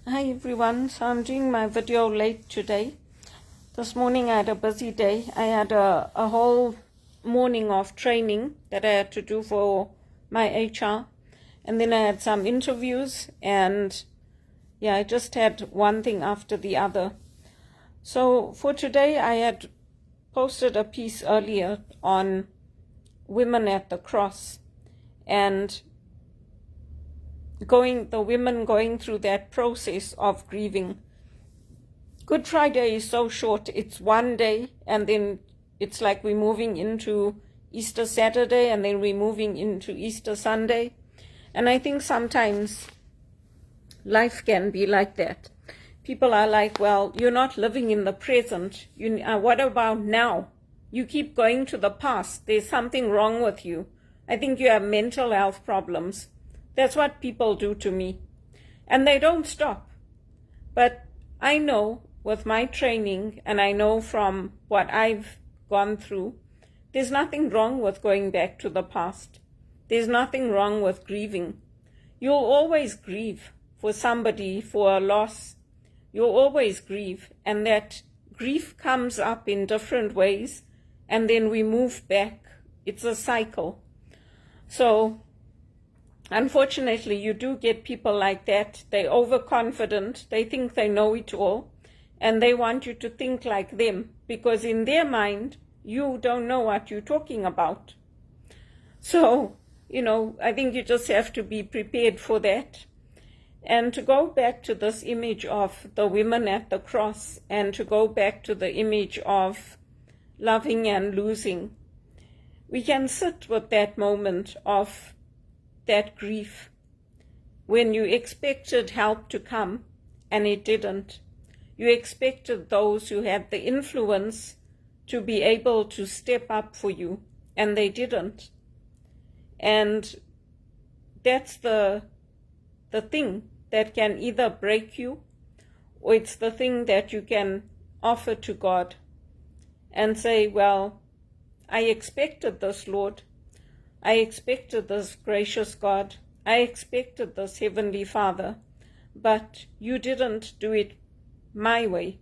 Hi everyone, so I'm doing my video late today. This morning I had a busy day. I had a whole morning of training that I had to do for my HR, and then I had some interviews, and I just had one thing after the other. So for today I had posted a piece earlier on women at the cross, and the women going through that process of grieving. Good Friday is so short. It's one day, and then it's like we're moving into Easter Saturday, and then we're moving into Easter Sunday. And I think sometimes life can be like that. People are like, well, you're not living in the present. What about now? You keep going to the past. There's something wrong with you. I think you have mental health problems. That's what people do to me. And they don't stop. But I know with my training, and I know from what I've gone through, there's nothing wrong with going back to the past. There's nothing wrong with grieving. You'll always grieve for somebody, for a loss. You'll always grieve. And that grief comes up in different ways, and then we move back. It's a cycle. So unfortunately, you do get people like that. They're overconfident. They think they know it all, and they want you to think like them, because in their mind, you don't know what you're talking about. So, I think you just have to be prepared for that. And to go back to this image of the women at the cross, and to go back to the image of loving and losing, we can sit with that moment of that grief when you expected help to come and it didn't. You expected those who had the influence to be able to step up for you, and they didn't. And that's the thing that can either break you, or it's the thing that you can offer to God and say, well, I expected this, Lord. I expected this, gracious God. I expected this, Heavenly Father, but you didn't do it my way.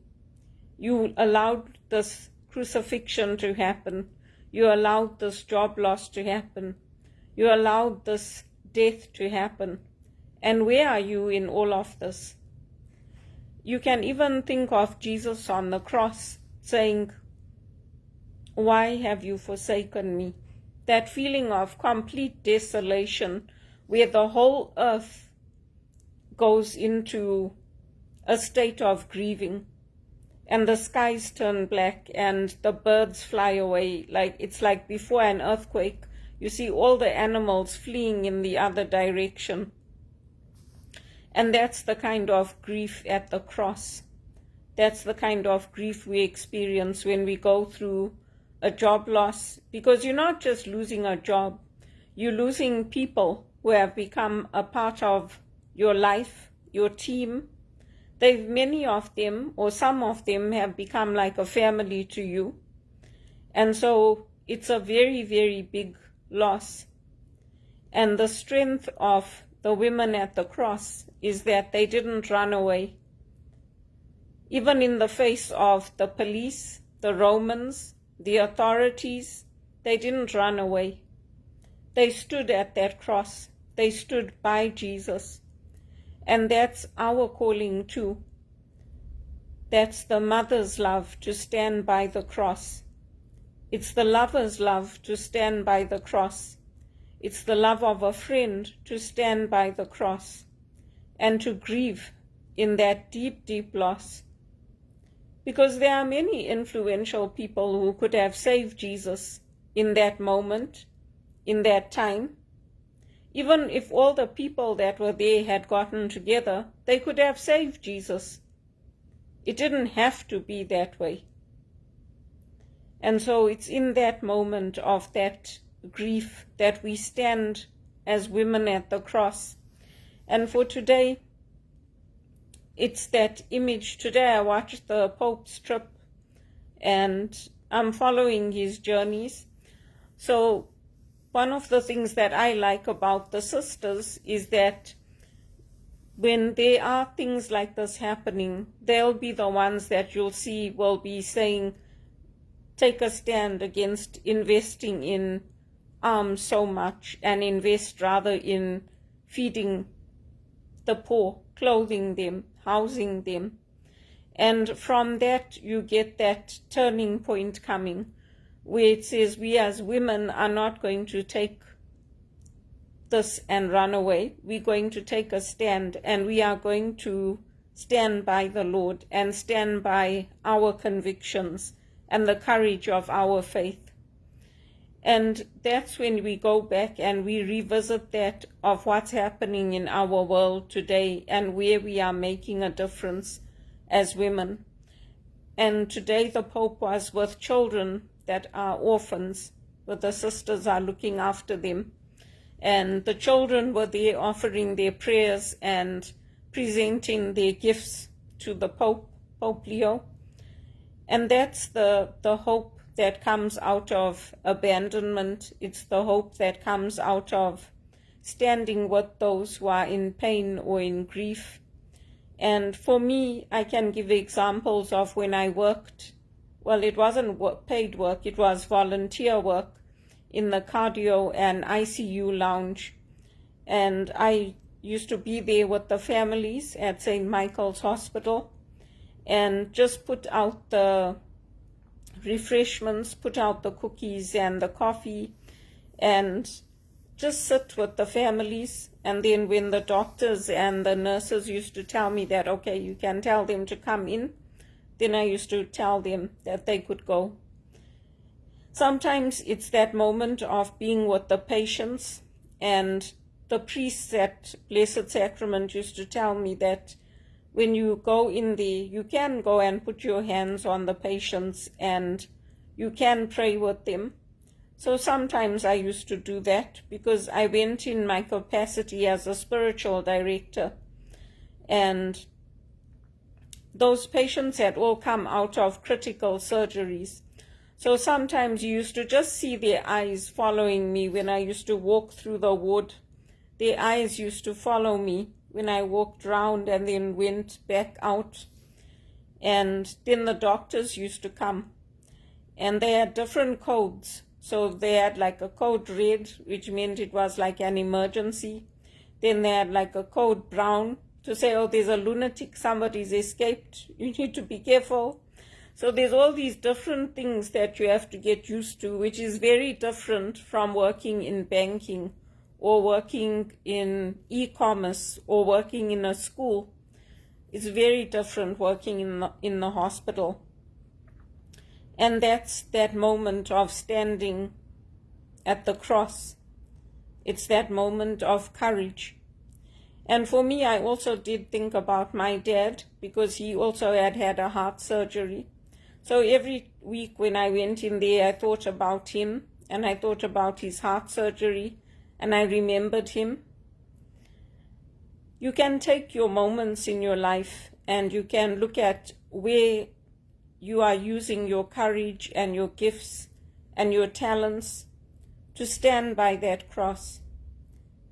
You allowed this crucifixion to happen. You allowed this job loss to happen. You allowed this death to happen. And where are you in all of this? You can even think of Jesus on the cross saying, why have you forsaken me? That feeling of complete desolation, where the whole earth goes into a state of grieving, and the skies turn black and the birds fly away. It's like before an earthquake, you see all the animals fleeing in the other direction. And that's the kind of grief at the cross. That's the kind of grief we experience when we go through a job loss, because you're not just losing a job, you're losing people who have become a part of your life, your team. Many of them, or some of them, have become like a family to you. And so it's a very, very big loss. And the strength of the women at the cross is that they didn't run away. Even in the face of the police, the Romans, the authorities, they didn't run away. They stood at that cross. They stood by Jesus. And that's our calling too. That's the mother's love, to stand by the cross. It's the lover's love, to stand by the cross. It's the love of a friend, to stand by the cross and to grieve in that deep, deep loss. Because there are many influential people who could have saved Jesus in that moment, in that time. Even if all the people that were there had gotten together, they could have saved Jesus. It didn't have to be that way. And so it's in that moment of that grief that we stand as women at the cross. And for today, it's that image. Today I watched the Pope's trip, and I'm following his journeys. So one of the things that I like about the sisters is that when there are things like this happening, they'll be the ones that you'll see will be saying, take a stand against investing in arms so much and invest rather in feeding the poor, clothing them, housing them. And from that, you get that turning point coming where it says we as women are not going to take this and run away. We're going to take a stand, and we are going to stand by the Lord and stand by our convictions and the courage of our faith. And that's when we go back and we revisit that of what's happening in our world today and where we are making a difference as women. And today the Pope was with children that are orphans, where the sisters are looking after them. And the children were there offering their prayers and presenting their gifts to the Pope, Pope Leo. And that's the hope that comes out of abandonment. It's the hope that comes out of standing with those who are in pain or in grief. And for me, I can give examples of when I worked. Well, it wasn't paid work, it was volunteer work in the cardio and ICU lounge. And I used to be there with the families at St. Michael's Hospital and just put out the refreshments, put out the cookies and the coffee, and just sit with the families. And then when the doctors and the nurses used to tell me that, okay, you can tell them to come in, then I used to tell them that they could go. Sometimes it's that moment of being with the patients, and the priests at Blessed Sacrament used to tell me that when you go in there, you can go and put your hands on the patients and you can pray with them. So sometimes I used to do that because I went in my capacity as a spiritual director, and those patients had all come out of critical surgeries. So sometimes you used to just see their eyes following me when I used to walk through the ward. Their eyes used to follow me when I walked round and then went back out. And then the doctors used to come, and they had different codes. So they had like a code red, which meant it was like an emergency. Then they had like a code brown to say, oh, there's a lunatic, somebody's escaped, you need to be careful. So there's all these different things that you have to get used to, which is very different from working in banking or working in e-commerce or working in a school. It's very different working in the hospital. And that's that moment of standing at the cross. It's that moment of courage. And for me, I also did think about my dad, because he also had a heart surgery. So every week when I went in there, I thought about him, and I thought about his heart surgery, and I remembered him. You can take your moments in your life and you can look at where you are using your courage and your gifts and your talents to stand by that cross.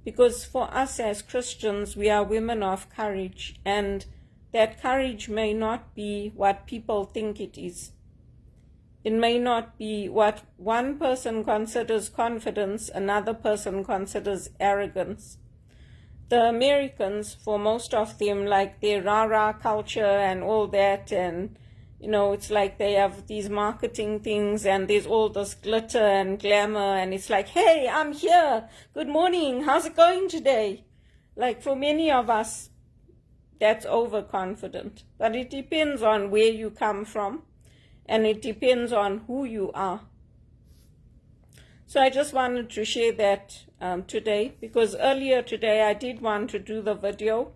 Because for us as Christians, we are women of courage, and that courage may not be what people think it is. It may not be what one person considers confidence, another person considers arrogance. The Americans, for most of them, like their rah-rah culture and all that, and it's like they have these marketing things and there's all this glitter and glamour, and it's like, hey, I'm here, good morning, how's it going today? Like for many of us, that's overconfident. But it depends on where you come from, and it depends on who you are. So I just wanted to share that today, because earlier today I did want to do the video,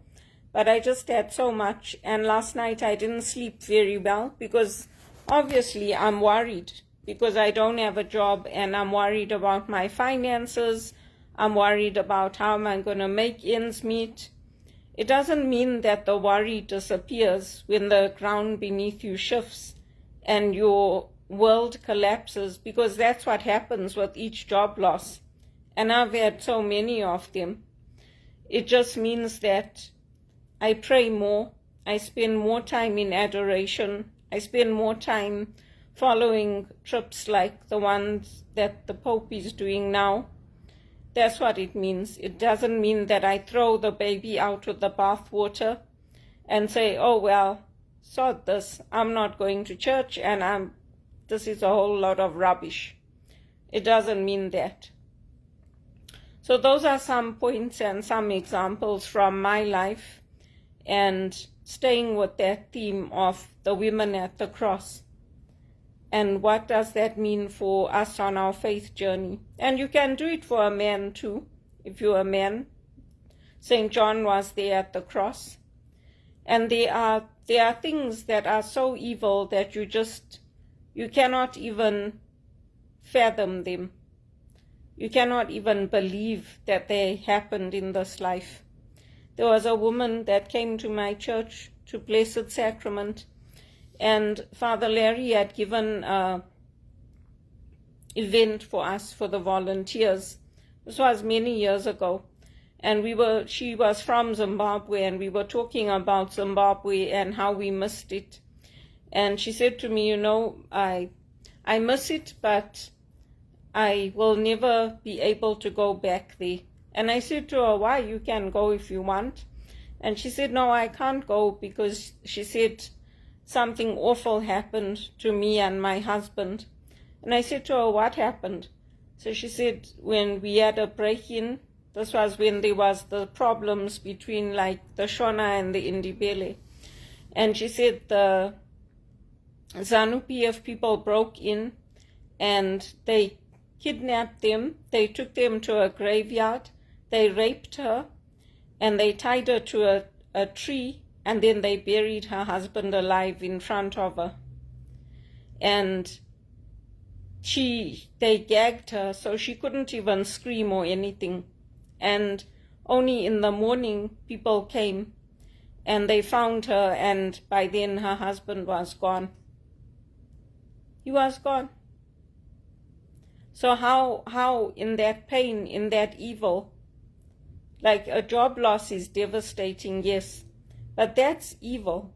but I just had so much, and last night I didn't sleep very well because obviously I'm worried because I don't have a job, and I'm worried about my finances. I'm worried about how am I going to make ends meet. It doesn't mean that the worry disappears when the ground beneath you shifts and your world collapses, because that's what happens with each job loss. And I've had so many of them. It just means that I pray more. I spend more time in adoration. I spend more time following trips like the ones that the Pope is doing now. That's what it means. It doesn't mean that I throw the baby out with the bathwater and say, oh, well, sod this. I'm not going to church and this is a whole lot of rubbish. It doesn't mean that. So those are some points and some examples from my life, and staying with that theme of the women at the cross. And what does that mean for us on our faith journey? And you can do it for a man too, if you're a man. St. John was there at the cross. And there are things that are so evil that you cannot even fathom them. You cannot even believe that they happened in this life. There was a woman that came to my church to Blessed Sacrament, and Father Larry had given an event for us, for the volunteers. This was many years ago. And she was from Zimbabwe, and we were talking about Zimbabwe and how we missed it. And she said to me, I miss it, but I will never be able to go back there. And I said to her, why? You can go if you want. And she said, no, I can't go, because she said something awful happened to me and my husband. And I said to her, what happened? So she said, when we had a break-in, this was when there was the problems between like the Shona and the Indibele. And she said the ZANU-PF people broke in and they kidnapped them. They took them to a graveyard. They raped her and they tied her to a tree, and then they buried her husband alive in front of her. And they gagged her so she couldn't even scream or anything. And only in the morning people came and they found her, and by then her husband was gone. He was gone. So how in that pain, in that evil, like a job loss is devastating, yes, but that's evil.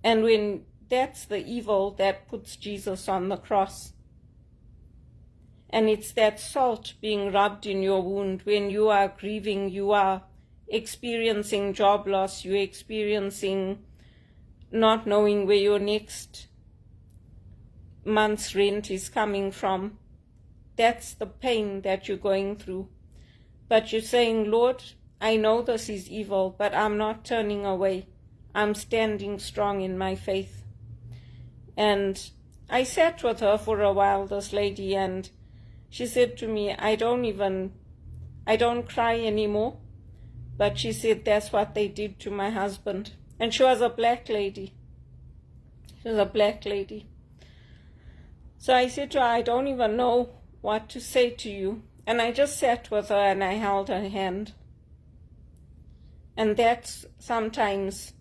And when that's the evil that puts Jesus on the cross. And it's that salt being rubbed in your wound when you are grieving, you are experiencing job loss, you're experiencing not knowing where your next month's rent is coming from. That's the pain that you're going through. But you're saying, Lord, I know this is evil, but I'm not turning away. I'm standing strong in my faith. And I sat with her for a while, this lady, and she said to me, I don't cry anymore. But she said that's what they did to my husband. And she was a black lady. She was a black lady. So I said to her, I don't even know what to say to you. And I just sat with her and I held her hand. And that's sometimes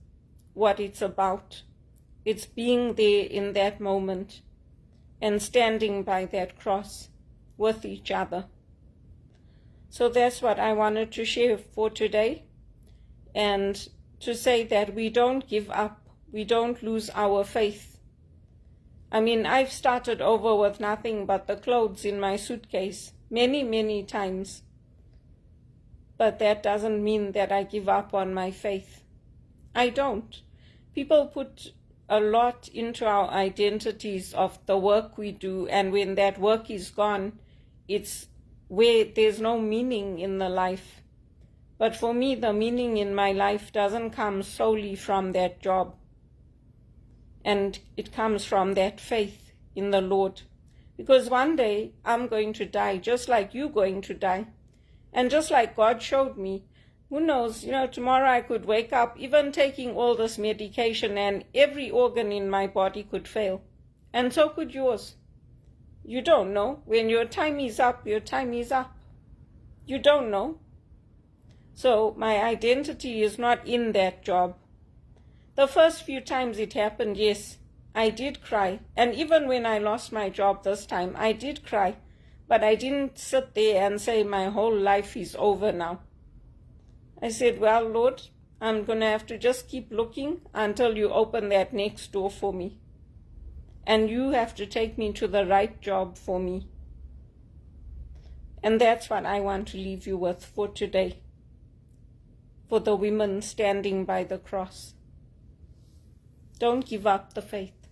what it's about. It's being there in that moment and standing by that cross with each other. So that's what I wanted to share for today, and to say that we don't give up, we don't lose our faith. I mean, I've started over with nothing but the clothes in my suitcase many, many times. But that doesn't mean that I give up on my faith. I don't. People put a lot into our identities of the work we do, and when that work is gone, it's where there's no meaning in the life. But for me, the meaning in my life doesn't come solely from that job. And it comes from that faith in the Lord. Because one day I'm going to die, just like you're going to die. And just like God showed me, who knows, tomorrow I could wake up, even taking all this medication, and every organ in my body could fail. And so could yours. You don't know. When your time is up, your time is up. You don't know. So my identity is not in that job. The first few times it happened, yes, I did cry. And even when I lost my job this time, I did cry. But I didn't sit there and say my whole life is over now. I said, well, Lord, I'm going to have to just keep looking until you open that next door for me. And you have to take me to the right job for me. And that's what I want to leave you with for today. For the women standing by the cross. Don't give up the faith.